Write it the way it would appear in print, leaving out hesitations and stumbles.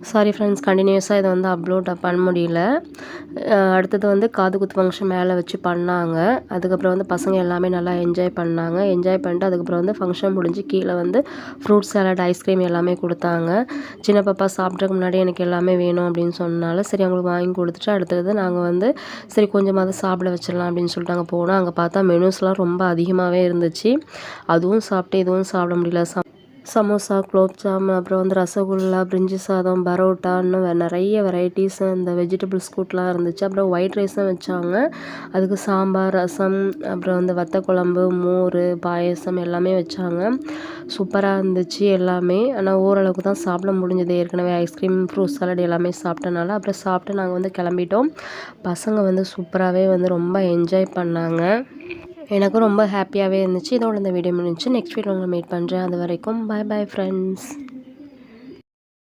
Sorry friends, கண்டினியூஸாக இதை வந்து அப்லோட் பண்ண முடியல. அடுத்தது வந்து காது குத்து ஃபங்க்ஷன் மேலே வச்சு பண்ணாங்க. அதுக்கப்புறம் வந்து பசங்க எல்லாமே நல்லா என்ஜாய் பண்ணாங்க. என்ஜாய் பண்ணிட்டு அதுக்கப்புறம் வந்து ஃபங்க்ஷன் முடிஞ்சு கீழே வந்து ஃப்ரூட் சாலட், ஐஸ்கிரீம் எல்லாமே கொடுத்தாங்க. சின்ன பாப்பா சாப்பிட்றதுக்கு முன்னாடி எனக்கு எல்லாமே வேணும் அப்படின்னு சொன்னனால சரி அவங்களுக்கு வாங்கி கொடுத்துட்டு அடுத்தது நாங்கள் வந்து சரி கொஞ்சமாவது சாப்பிட வச்சிடலாம் அப்படின்னு சொல்லிட்டு அங்கே போனோம். அங்கே பார்த்தா மெனூஸ்லாம் ரொம்ப அதிகமாகவே இருந்துச்சு. அதுவும் சாப்பிட்டு இதுவும் சாப்பிட முடியல. சமோசா, குலோப்ஜாம், அப்புறம் வந்து ரசகுல்லா, பிரிஞ்சி சாதம், பரோட்டா, இன்னும் நிறைய வெரைட்டிஸ் இந்த வெஜிடபிள்ஸ் கூட்லாம் இருந்துச்சு. அப்புறம் ஒயிட் ரைஸும் வச்சாங்க. அதுக்கு சாம்பார், ரசம், அப்புறம் வந்து வத்த குழம்பு, மோர், பாயசம் எல்லாமே வச்சாங்க. சூப்பராக இருந்துச்சு எல்லாமே. ஆனால் ஓரளவுக்கு தான் சாப்பிட முடிஞ்சது. ஏற்கனவே ஐஸ்கிரீம், ஃப்ரூட் சாலட் எல்லாமே சாப்பிட்டனால அப்புறம் சாப்பிட்டு நாங்கள் வந்து கிளம்பிட்டோம். பசங்க வந்து சூப்பராகவே வந்து ரொம்ப என்ஜாய் பண்ணாங்க. எனக்கும் ரொம்ப ஹாப்பியாகவே இருந்துச்சு. இதோட இந்த வீடியோ முடிஞ்சுச்சு. நெக்ஸ்ட் வீடியோ உங்களை மீட் பண்ணுறேன். அது வரைக்கும் பாய் பாய் ஃப்ரெண்ட்ஸ்.